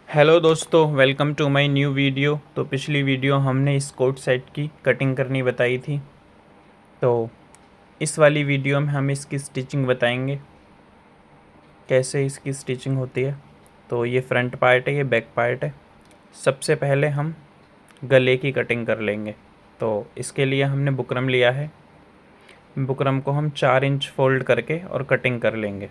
Hello दोस्तों, welcome to my new video. तो पिछली वीडियो हमने इस कोट सेट की कटिंग करनी बताई थी। तो इस वाली वीडियो में हम इसकी स्टिचिंग बताएंगे, कैसे इसकी स्टिचिंग होती है। तो ये फ्रंट पार्ट है, ये बैक पार्ट है। सबसे पहले हम गले की कटिंग कर लेंगे। तो इसके लिए हमने बुकरम लिया है। बुकरम को हम 4 इंच फोल्ड करके और कटिंग कर लेंगे।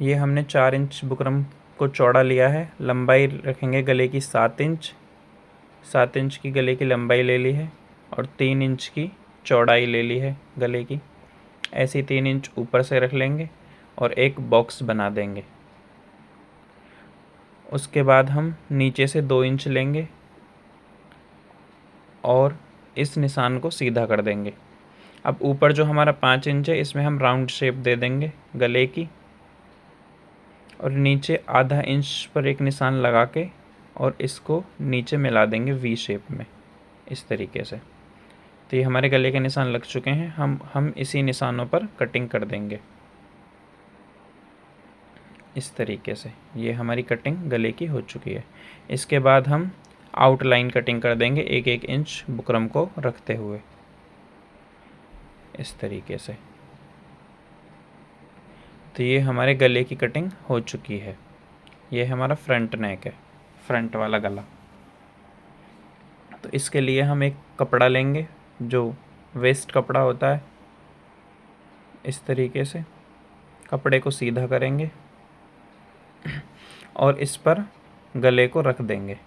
ये हमने 4 इंच बुकरम को चौड़ा लिया है। लंबाई रखेंगे गले की 7 इंच। 7 इंच की गले की लंबाई ले ली है और 3 इंच की चौड़ाई ले ली है गले की। ऐसी 3 इंच ऊपर से रख लेंगे और एक बॉक्स बना देंगे। उसके बाद हम नीचे से 2 इंच लेंगे और इस निशान को सीधा कर देंगे। अब ऊपर जो हमारा 5 इंच है, इसमें हम राउंड शेप दे देंगे गले की, और नीचे आधा इंच पर एक निशान लगा के और इसको नीचे मिला देंगे वी शेप में, इस तरीके से। तो ये हमारे गले के निशान लग चुके हैं। हम इसी निशानों पर कटिंग कर देंगे इस तरीके से। ये हमारी कटिंग गले की हो चुकी है। इसके बाद हम आउटलाइन कटिंग कर देंगे 1-1 इंच बुकरम को रखते हुए, इस तरीके से। तो ये हमारे गले की कटिंग हो चुकी है। ये हमारा फ्रंट नेक है, फ्रंट वाला गला। तो इसके लिए हम एक कपड़ा लेंगे जो वेस्ट कपड़ा होता है। इस तरीके से कपड़े को सीधा करेंगे और इस पर गले को रख देंगे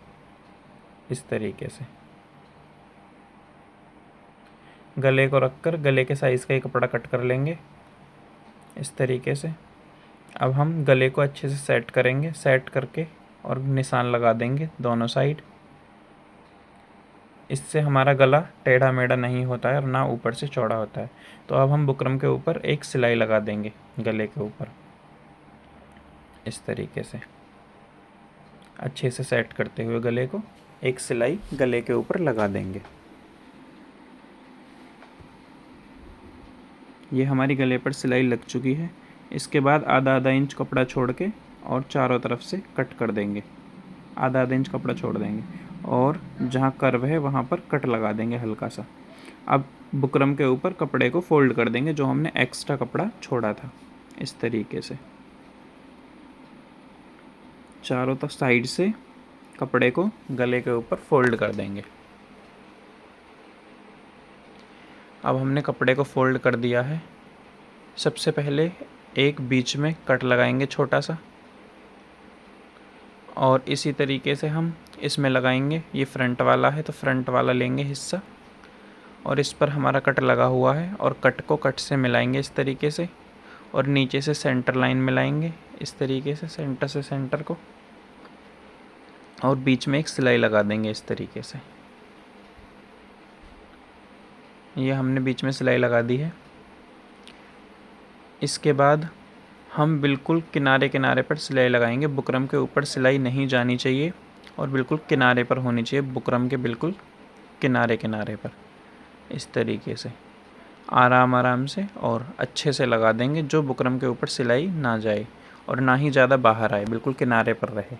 इस तरीके से। गले को रखकर गले के साइज़ का ही कपड़ा कट कर लेंगे इस तरीके से। अब हम गले को अच्छे से सेट करेंगे, सेट करके और निशान लगा देंगे दोनों साइड। इससे हमारा गला टेढ़ा मेढ़ा नहीं होता है और ना ऊपर से चौड़ा होता है। तो अब हम बुकरम के ऊपर एक सिलाई लगा देंगे गले के ऊपर, इस तरीके से अच्छे से सेट करते हुए गले को एक सिलाई गले के ऊपर लगा देंगे। ये हमारी गले पर सिलाई लग चुकी है। इसके बाद आधा आधा इंच कपड़ा छोड़ के और चारों तरफ से कट कर देंगे। आधा आधा इंच कपड़ा छोड़ देंगे और जहाँ कर्व है वहाँ पर कट लगा देंगे हल्का सा। अब बुकरम के ऊपर कपड़े को फोल्ड कर देंगे जो हमने एक्स्ट्रा कपड़ा छोड़ा था, इस तरीके से। चारों तरफ साइड से कपड़े को गले के ऊपर फोल्ड कर देंगे। अब हमने कपड़े को फोल्ड कर दिया है। सबसे पहले एक बीच में कट लगाएंगे छोटा सा, और इसी तरीके से हम इसमें लगाएंगे। ये फ्रंट वाला है तो फ्रंट वाला लेंगे हिस्सा और इस पर हमारा कट लगा हुआ है और कट को कट से मिलाएंगे इस तरीके से, और नीचे से सेंटर लाइन मिलाएंगे इस तरीके से, सेंटर से सेंटर को, और बीच में एक सिलाई लगा देंगे इस तरीके से। ये हमने बीच में सिलाई लगा दी है। इसके बाद हम बिल्कुल किनारे किनारे पर सिलाई लगाएंगे। बुकरम के ऊपर सिलाई नहीं जानी चाहिए और बिल्कुल किनारे पर होनी चाहिए, बुकरम के बिल्कुल किनारे किनारे पर, इस तरीके से आराम आराम से और अच्छे से लगा देंगे, जो बुकरम के ऊपर सिलाई ना जाए और ना ही ज़्यादा बाहर आए, बिल्कुल किनारे पर रहे,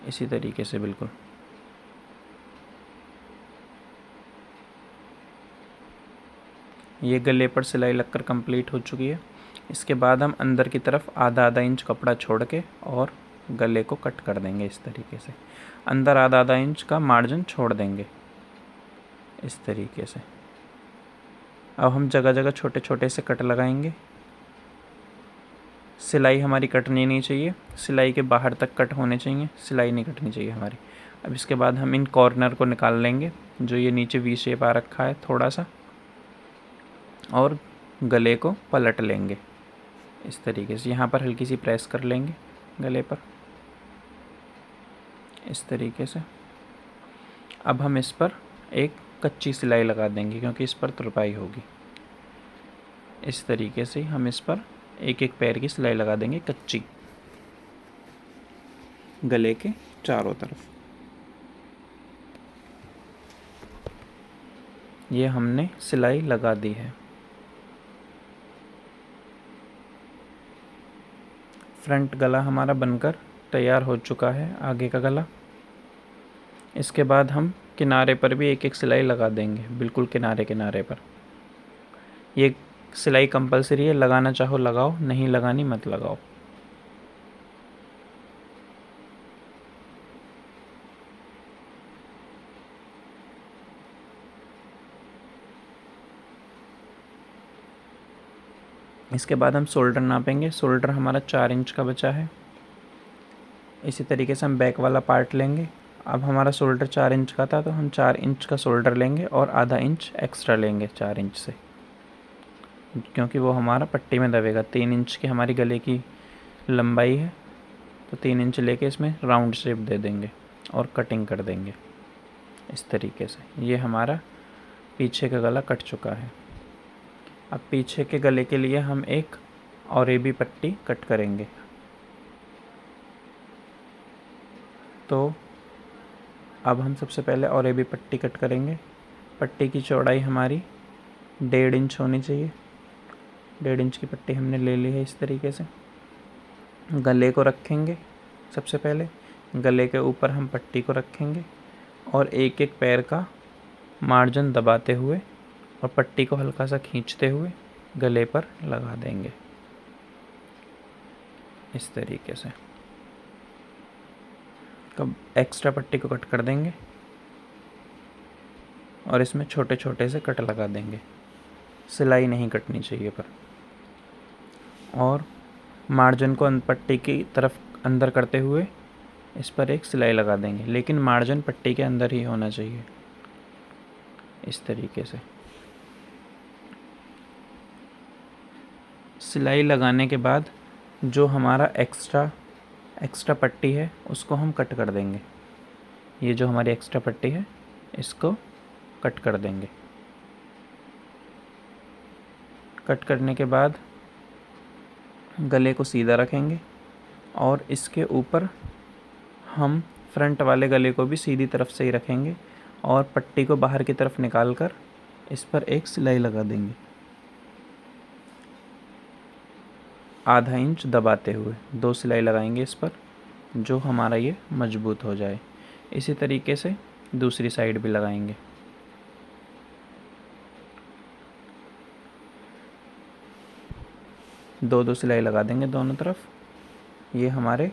इसी तरीके से बिल्कुल। ये गले पर सिलाई लगकर कंप्लीट हो चुकी है। इसके बाद हम अंदर की तरफ आधा आधा इंच कपड़ा छोड़ के और गले को कट कर देंगे इस तरीके से। अंदर आधा आधा इंच का मार्जिन छोड़ देंगे इस तरीके से। अब हम जगह जगह छोटे छोटे से कट लगाएंगे। सिलाई हमारी कटनी नहीं चाहिए, सिलाई के बाहर तक कट होने चाहिए, सिलाई नहीं कटनी चाहिए हमारी। अब इसके बाद हम इन कॉर्नर को निकाल लेंगे, जो ये नीचे वी शेप आ रखा है थोड़ा सा, और गले को पलट लेंगे इस तरीके से। यहाँ पर हल्की सी प्रेस कर लेंगे गले पर, इस तरीके से। अब हम इस पर एक कच्ची सिलाई लगा देंगे क्योंकि इस पर तुरपाई होगी। इस तरीके से हम इस पर एक एक पैर की सिलाई लगा देंगे कच्ची, गले के चारों तरफ। ये हमने सिलाई लगा दी है। फ्रंट गला हमारा बनकर तैयार हो चुका है, आगे का गला। इसके बाद हम किनारे पर भी एक एक सिलाई लगा देंगे, बिल्कुल किनारे किनारे पर। ये सिलाई कंपलसरी है, लगाना चाहो लगाओ, नहीं लगानी मत लगाओ। इसके बाद हम शोल्डर नापेंगे। शोल्डर हमारा 4 इंच का बचा है। इसी तरीके से हम बैक वाला पार्ट लेंगे। अब हमारा शोल्डर 4 इंच का था, तो हम 4 इंच का शोल्डर लेंगे और आधा इंच एक्स्ट्रा लेंगे 4 इंच से, क्योंकि वो हमारा पट्टी में दबेगा। 3 इंच की हमारी गले की लंबाई है, तो 3 इंच लेके इसमें राउंड शेप दे देंगे और कटिंग कर देंगे इस तरीके से। ये हमारा पीछे का गला कट चुका है। अब पीछे के गले के लिए हम एक ऑरेबी पट्टी कट करेंगे। तो अब हम सबसे पहले ऑरेबी पट्टी कट करेंगे। पट्टी की चौड़ाई हमारी 1.5 इंच होनी चाहिए। 1.5 इंच की पट्टी हमने ले ली है। इस तरीके से गले को रखेंगे। सबसे पहले गले के ऊपर हम पट्टी को रखेंगे और एक एक पैर का मार्जिन दबाते हुए और पट्टी को हल्का सा खींचते हुए गले पर लगा देंगे इस तरीके से। कब एक्स्ट्रा पट्टी को कट कर देंगे और इसमें छोटे छोटे से कट लगा देंगे। सिलाई नहीं कटनी चाहिए पर। और मार्जिन को पट्टी की तरफ अंदर करते हुए इस पर एक सिलाई लगा देंगे, लेकिन मार्जिन पट्टी के अंदर ही होना चाहिए इस तरीके से। सिलाई लगाने के बाद जो हमारा एक्स्ट्रा पट्टी है उसको हम कट कर देंगे। ये जो हमारी एक्स्ट्रा पट्टी है इसको कट कर देंगे। कट करने के बाद गले को सीधा रखेंगे और इसके ऊपर हम फ्रंट वाले गले को भी सीधी तरफ से ही रखेंगे और पट्टी को बाहर की तरफ निकाल कर इस पर एक सिलाई लगा देंगे, आधा इंच दबाते हुए 2 सिलाई लगाएंगे इस पर, जो हमारा ये मजबूत हो जाए। इसी तरीके से दूसरी साइड भी लगाएंगे। दो सिलाई लगा देंगे दोनों तरफ। ये हमारे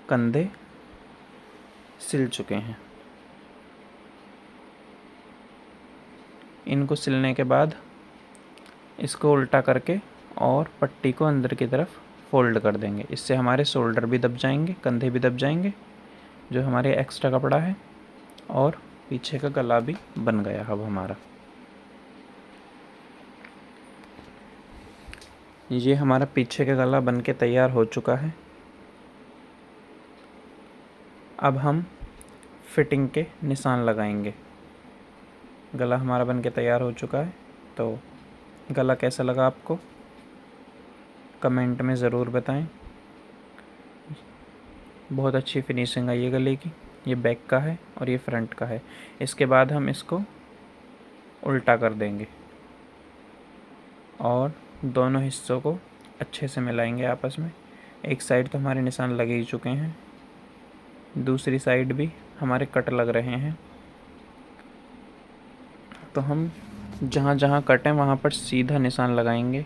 कंधे सिल चुके हैं। इनको सिलने के बाद इसको उल्टा करके और पट्टी को अंदर की तरफ फोल्ड कर देंगे। इससे हमारे शोल्डर भी दब जाएंगे, कंधे भी दब जाएंगे, जो हमारे एक्स्ट्रा कपड़ा है, और पीछे का गला भी बन गया अब हमारा। ये हमारा पीछे का गला बन के तैयार हो चुका है। अब हम फिटिंग के निशान लगाएंगे। गला हमारा बन के तैयार हो चुका है। तो गला कैसा लगा आपको कमेंट में ज़रूर बताएं। बहुत अच्छी फिनिशिंग आई है गले की। ये बैक का है और ये फ्रंट का है। इसके बाद हम इसको उल्टा कर देंगे और दोनों हिस्सों को अच्छे से मिलाएंगे आपस में। एक साइड तो हमारे निशान लगे ही चुके हैं, दूसरी साइड भी हमारे कट लग रहे हैं। तो हम जहाँ जहाँ कट है वहाँ पर सीधा निशान लगाएंगे,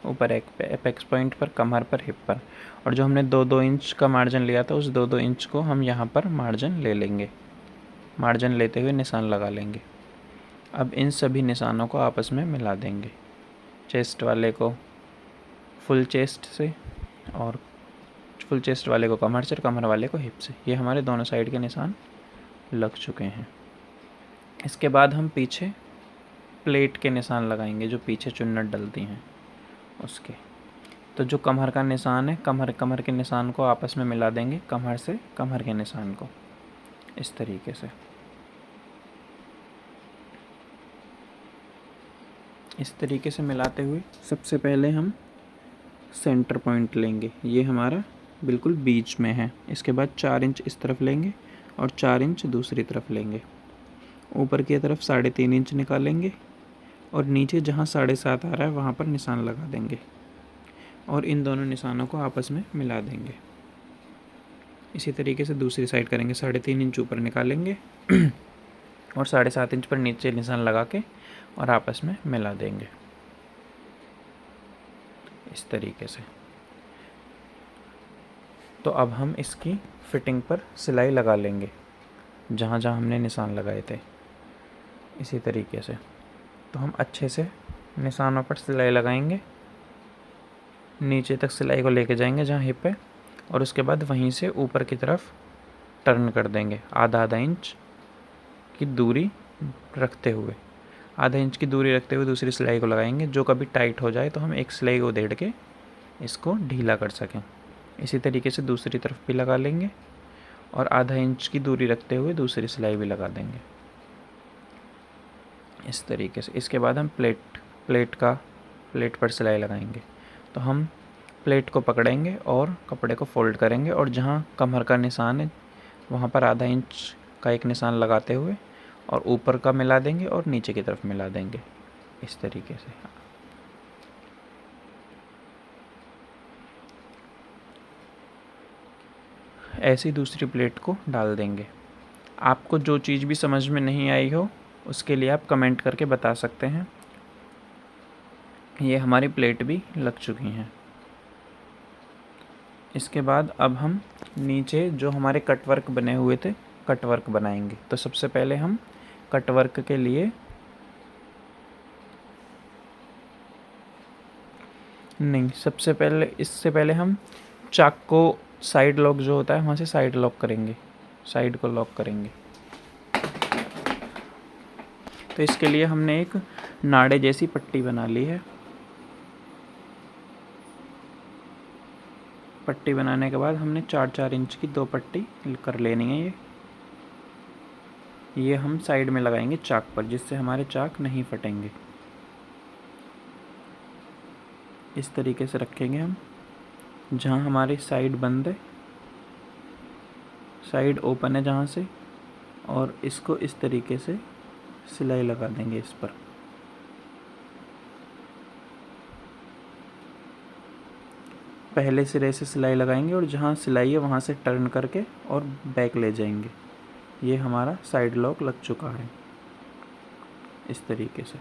ऊपर एपेक्स पॉइंट पर, कमर पर, हिप पर। और जो हमने 2-2 इंच का मार्जिन लिया था उस 2-2 इंच को हम यहाँ पर मार्जिन ले लेंगे। मार्जिन लेते हुए निशान लगा लेंगे। अब इन सभी निशानों को आपस में मिला देंगे। चेस्ट वाले को फुल चेस्ट से और फुल चेस्ट वाले को कमर से और कमर वाले को हिप से। ये हमारे दोनों साइड के निशान लग चुके हैं। इसके बाद हम पीछे प्लेट के निशान लगाएंगे, जो पीछे चुन्नट डलती हैं उसके। तो जो कमर का निशान है, कमर के निशान को आपस में मिला देंगे, कमर से कमर के निशान को इस तरीके से। इस तरीके से मिलाते हुए सबसे पहले हम सेंटर पॉइंट लेंगे। ये हमारा बिल्कुल बीच में है। इसके बाद 4 इंच इस तरफ लेंगे और 4 इंच दूसरी तरफ लेंगे। ऊपर की तरफ 3.5 इंच निकालेंगे और नीचे जहाँ 7.5 आ रहा है वहाँ पर निशान लगा देंगे। और इन दोनों निशानों को आपस में मिला देंगे। इसी तरीके से दूसरी साइड करेंगे। 3.5 इंच ऊपर निकालेंगे और 7.5 इंच पर नीचे निशान लगा के और आपस में मिला देंगे इस तरीके से। तो अब हम इसकी फिटिंग पर सिलाई लगा लेंगे जहाँ जहाँ हमने निशान लगाए थे इसी तरीके से। तो हम अच्छे से निशानों पर सिलाई लगाएंगे, नीचे तक सिलाई को लेके जाएंगे जहाँ हिप है, और उसके बाद वहीं से ऊपर की तरफ टर्न कर देंगे आधा इंच की दूरी रखते हुए। आधा इंच की दूरी रखते हुए दूसरी सिलाई को लगाएंगे। जो कभी टाइट हो जाए तो हम एक सिलाई को उधेड़ के इसको ढीला कर सकें। इसी तरीके से दूसरी तरफ भी लगा लेंगे और आधा इंच की दूरी रखते हुए दूसरी सिलाई भी लगा देंगे इस तरीके से। इसके बाद हम प्लेट पर सिलाई लगाएंगे। तो हम प्लेट को पकड़ेंगे और कपड़े को फोल्ड करेंगे और जहाँ कमर का निशान है वहाँ पर आधा इंच का एक निशान लगाते हुए और ऊपर का मिला देंगे और नीचे की तरफ मिला देंगे इस तरीके से। ऐसी दूसरी प्लेट को डाल देंगे। आपको जो चीज़ भी समझ में नहीं आई हो उसके लिए आप कमेंट करके बता सकते हैं। ये हमारी प्लेट भी लग चुकी हैं। इसके बाद अब हम नीचे जो हमारे कटवर्क बने हुए थे कटवर्क बनाएंगे। तो सबसे पहले हम कटवर्क के लिए इससे पहले हम चाक को साइड लॉक जो होता है वहाँ से साइड लॉक करेंगे, साइड को लॉक करेंगे। तो इसके लिए हमने एक नाड़े जैसी पट्टी बना ली है। पट्टी बनाने के बाद हमने 4-4 इंच की 2 पट्टी कर लेनी है। ये हम साइड में लगाएंगे चाक पर, जिससे हमारे चाक नहीं फटेंगे। इस तरीके से रखेंगे हम। जहाँ हमारी साइड बंद है, साइड ओपन है जहाँ से, और इसको इस तरीके से सिलाई लगा देंगे इस पर। पहले सिरे से सिलाई लगाएंगे और जहाँ सिलाई है वहाँ से टर्न करके और बैक ले जाएंगे। ये हमारा साइड लॉक लग चुका है इस तरीके से।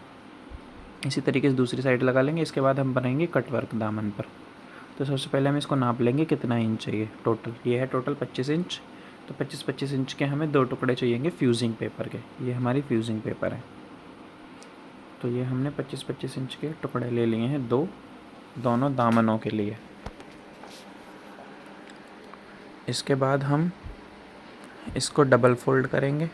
इसी तरीके से दूसरी साइड लगा लेंगे। इसके बाद हम बनाएंगे कटवर्क दामन पर। तो सबसे पहले हम इसको नाप लेंगे कितना इंच चाहिए टोटल। ये है टोटल 25 इंच। तो 25-25 इंच के हमें 2 टुकड़े चाहिएंगे फ्यूजिंग पेपर के। ये हमारी फ्यूजिंग पेपर है। तो ये हमने 25-25 इंच के टुकड़े ले लिए हैं, दोनों दामनों के लिए। इसके बाद हम इसको डबल फोल्ड करेंगे।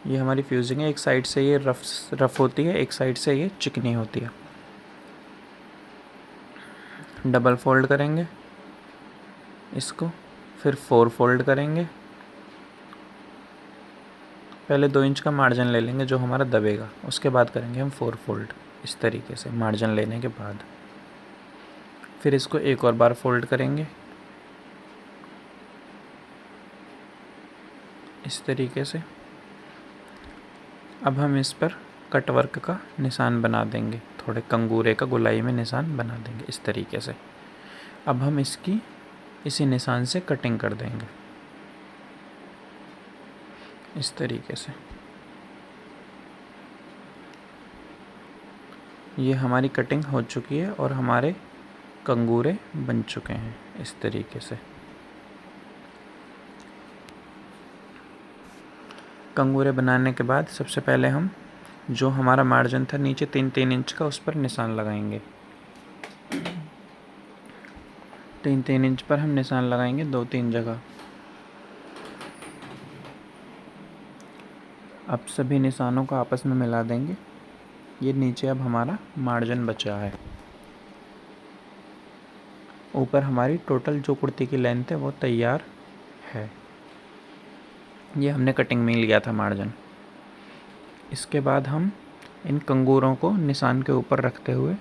ये हमारी फ्यूजिंग है। एक साइड से ये रफ होती है, एक साइड से ये चिकनी होती है। डबल फोल्ड करेंगे इसको, फिर 4 फोल्ड करेंगे। पहले 2 इंच का मार्जिन ले लेंगे जो हमारा दबेगा, उसके बाद करेंगे हम 4 फोल्ड इस तरीके से मार्जिन लेने के बाद। फिर इसको एक और बार फोल्ड करेंगे इस तरीके से। अब हम इस पर कटवर्क का निशान बना देंगे, थोड़े कंगूरे का गोलाई में निशान बना देंगे इस तरीके से। अब हम इसकी इसी निशान से कटिंग कर देंगे इस तरीके से। ये हमारी कटिंग हो चुकी है और हमारे कंगूरे बन चुके हैं इस तरीके से। कंगूरे बनाने के बाद सबसे पहले हम जो हमारा मार्जिन था नीचे 3-3 इंच का, उस पर निशान लगाएंगे। 3-3 इंच पर हम निशान लगाएंगे 2-3 जगह। अब सभी निशानों को आपस में मिला देंगे। ये नीचे अब हमारा मार्जिन बचा है। ऊपर हमारी टोटल जो कुर्ती की लेंथ है वो तैयार है। ये हमने कटिंग में लिया था मार्जिन। इसके बाद हम इन कंगूरों को निशान के ऊपर रखते हुए,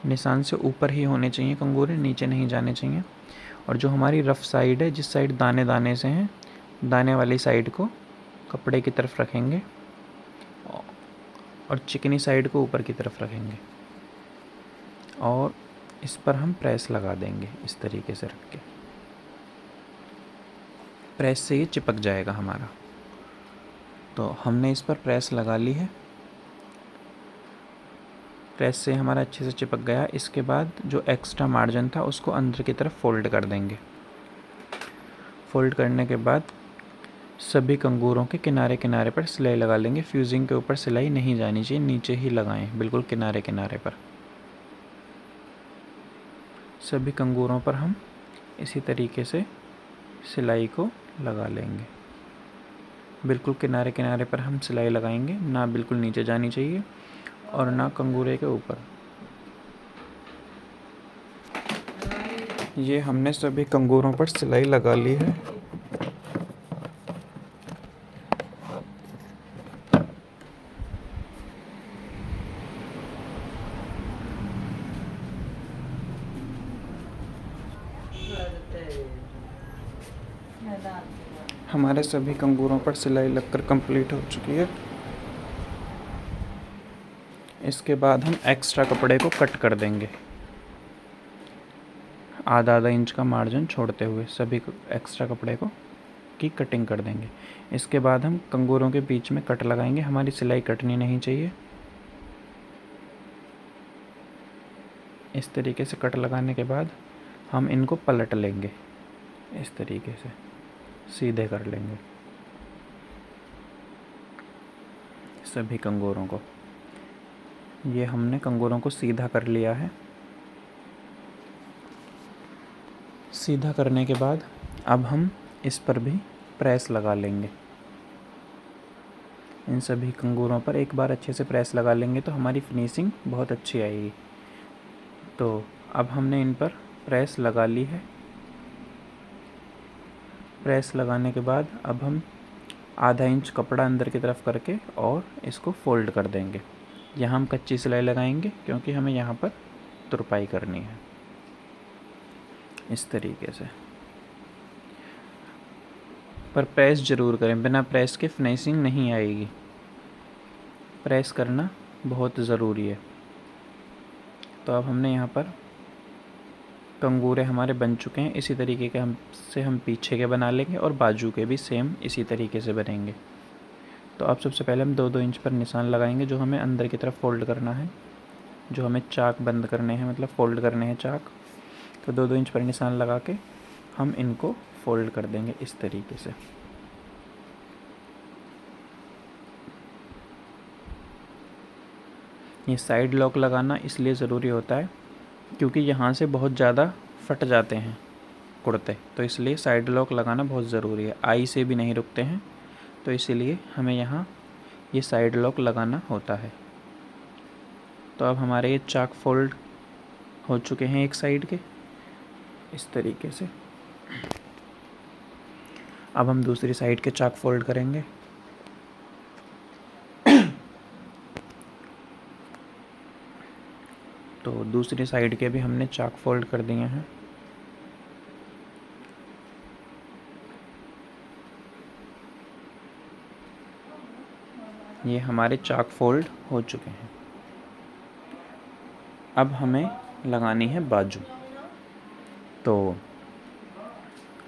निशान से ऊपर ही होने चाहिए कंगूरे, नीचे नहीं जाने चाहिए। और जो हमारी रफ़ साइड है, जिस साइड दाने दाने से हैं, दाने वाली साइड को कपड़े की तरफ रखेंगे और चिकनी साइड को ऊपर की तरफ रखेंगे। और इस पर हम प्रेस लगा देंगे इस तरीके से रख के। प्रेस से ये चिपक जाएगा हमारा। तो हमने इस पर प्रेस लगा ली है, प्रेस से हमारा अच्छे से चिपक गया। इसके बाद जो एक्स्ट्रा मार्जिन था उसको अंदर की तरफ फोल्ड कर देंगे। फोल्ड करने के बाद सभी कंगूरों के किनारे किनारे पर सिलाई लगा लेंगे। फ्यूजिंग के ऊपर सिलाई नहीं जानी चाहिए, नीचे ही लगाएं, बिल्कुल किनारे किनारे पर। सभी कंगूरों पर हम इसी तरीके से सिलाई को लगा लेंगे। बिल्कुल किनारे किनारे पर हम सिलाई लगाएंगे, ना बिल्कुल नीचे जानी चाहिए और ना कंगूरे के ऊपर। ये हमने सभी कंगूरों पर सिलाई लगा ली है। हमारे सभी कंगूरों पर सिलाई लगकर कंप्लीट हो चुकी है। इसके बाद हम एक्स्ट्रा कपड़े को कट कर देंगे, आधा आधा इंच का मार्जिन छोड़ते हुए सभी एक्स्ट्रा कपड़े को की कटिंग कर देंगे। इसके बाद हम कंगूरों के बीच में कट लगाएंगे। हमारी सिलाई कटनी नहीं चाहिए। इस तरीके से कट लगाने के बाद हम इनको पलट लेंगे, इस तरीके से सीधे कर लेंगे सभी कंगूरों को। ये हमने कंगूरों को सीधा कर लिया है। सीधा करने के बाद अब हम इस पर भी प्रेस लगा लेंगे। इन सभी कंगूरों पर एक बार अच्छे से प्रेस लगा लेंगे तो हमारी फिनिशिंग बहुत अच्छी आएगी। तो अब हमने इन पर प्रेस लगा ली है। प्रेस लगाने के बाद अब हम आधा इंच कपड़ा अंदर की तरफ करके और इसको फोल्ड कर देंगे। यहाँ हम कच्ची सिलाई लगाएंगे क्योंकि हमें यहाँ पर तुरपाई करनी है, इस तरीके से। पर प्रेस ज़रूर करें, बिना प्रेस के फिनिशिंग नहीं आएगी। प्रेस करना बहुत ज़रूरी है। तो अब हमने यहाँ पर कंगूरे हमारे बन चुके हैं। इसी तरीके के हम पीछे के बना लेंगे और बाजू के भी सेम इसी तरीके से बनेंगे। तो अब सबसे पहले हम 2-2 इंच पर निशान लगाएंगे, जो हमें अंदर की तरफ फोल्ड करना है, जो हमें चाक बंद करने हैं, मतलब फोल्ड करने हैं चाक। तो 2-2 इंच पर निशान लगा के हम इनको फोल्ड कर देंगे इस तरीके से। ये साइड लॉक लगाना इसलिए ज़रूरी होता है क्योंकि यहाँ से बहुत ज़्यादा फट जाते हैं कुर्ते, तो इसलिए साइड लॉक लगाना बहुत ज़रूरी है। आई से भी नहीं रुकते हैं, तो इसीलिए हमें यहाँ ये साइड लॉक लगाना होता है। तो अब हमारे ये चाक फोल्ड हो चुके हैं एक साइड के, इस तरीके से। अब हम दूसरी साइड के चाक फोल्ड करेंगे। तो दूसरी साइड के भी हमने चाक फोल्ड कर दिए हैं। ये हमारे चाक फोल्ड हो चुके हैं। अब हमें लगानी है बाजू। तो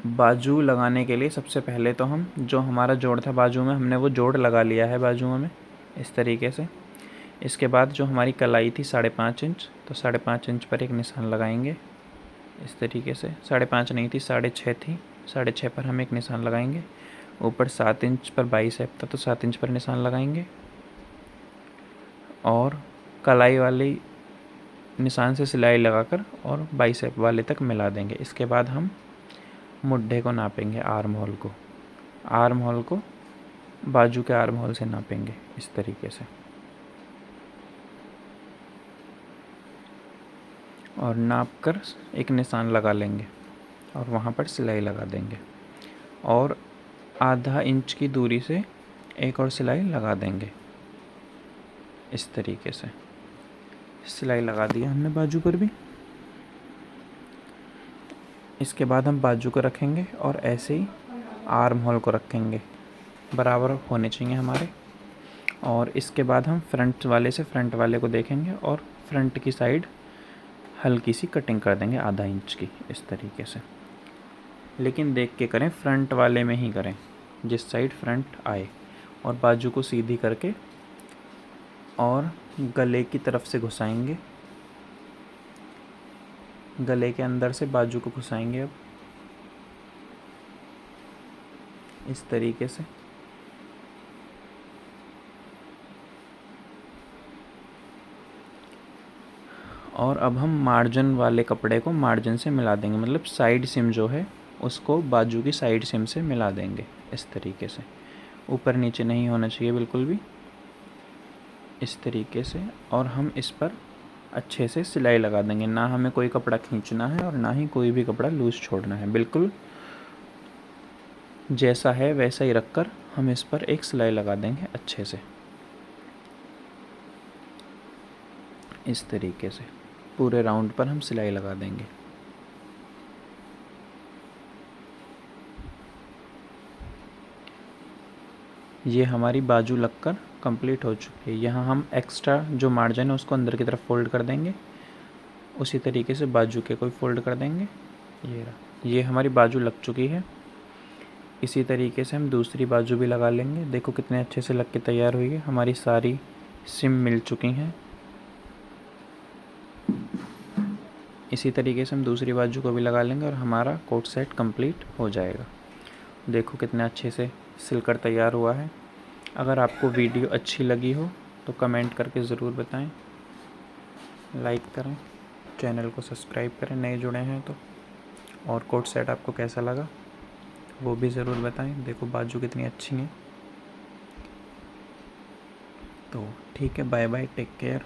बाजू लगाने के लिए सबसे पहले तो हम जो हमारा जोड़ था बाजू में, हमने वो जोड़ लगा लिया है बाजुओं में इस तरीके से। इसके बाद जो हमारी कलाई थी 5.5 इंच, तो 5.5 इंच पर एक निशान लगाएंगे इस तरीके से। 5.5 नहीं थी, 6.5 थी। 6.5 पर हम एक निशान लगाएंगे। ऊपर 7 इंच पर बाइसेप था, तो 7 इंच पर निशान लगाएंगे और कलाई वाली निशान से सिलाई लगाकर और बाइसेप वाले तक मिला देंगे। इसके बाद हम मुड्ढे को नापेंगे, आर्म होल को। आर्म होल को बाजू के आर्म होल से नापेंगे इस तरीके से, और नाप कर एक निशान लगा लेंगे और वहाँ पर सिलाई लगा देंगे। और आधा इंच की दूरी से एक और सिलाई लगा देंगे इस तरीके से। सिलाई लगा दी हमने बाजू पर भी। इसके बाद हम बाजू को रखेंगे और ऐसे ही आर्म होल को रखेंगे, बराबर होने चाहिए हमारे। और इसके बाद हम फ्रंट वाले से फ्रंट वाले को देखेंगे और फ्रंट की साइड हल्की सी कटिंग कर देंगे आधा इंच की इस तरीके से। लेकिन देख के करें, फ्रंट वाले में ही करें जिस साइड फ्रंट आए, और बाजू को सीधी करके और गले की तरफ से घुसाएंगे, गले के अंदर से बाजू को घुसाएंगे अब इस तरीके से। और अब हम मार्जिन वाले कपड़े को मार्जिन से मिला देंगे, मतलब साइड सिम जो है उसको बाजू की साइड सिम से मिला देंगे इस तरीके से। ऊपर नीचे नहीं होना चाहिए बिल्कुल भी, इस तरीके से। और हम इस पर अच्छे से सिलाई लगा देंगे, ना हमें कोई कपड़ा खींचना है और ना ही कोई भी कपड़ा लूज़ छोड़ना है। बिल्कुल जैसा है वैसा ही रखकर हम इस पर एक सिलाई लगा देंगे अच्छे से इस तरीके से। पूरे राउंड पर हम सिलाई लगा देंगे। ये हमारी बाजू लगकर कंप्लीट हो चुकी है। यहाँ हम एक्स्ट्रा जो मार्जिन है उसको अंदर की तरफ फोल्ड कर देंगे, उसी तरीके से बाजू के कोई फोल्ड कर देंगे। ये रहा, ये हमारी बाजू लग चुकी है। इसी तरीके से हम दूसरी बाजू भी लगा लेंगे। देखो कितने अच्छे से लग के तैयार हुई है। हमारी सारी सिम मिल चुकी हैं। इसी तरीके से हम दूसरी बाजू को भी लगा लेंगे और हमारा कोट सेट कंप्लीट हो जाएगा। देखो कितने अच्छे से सिलकर तैयार हुआ है। अगर आपको वीडियो अच्छी लगी हो तो कमेंट करके ज़रूर बताएं, लाइक करें, चैनल को सब्सक्राइब करें नए जुड़े हैं तो। और कोट सेट आपको कैसा लगा वो भी ज़रूर बताएं। देखो बाजू कितनी अच्छी हैं। तो ठीक है, बाय बाय, टेक केयर।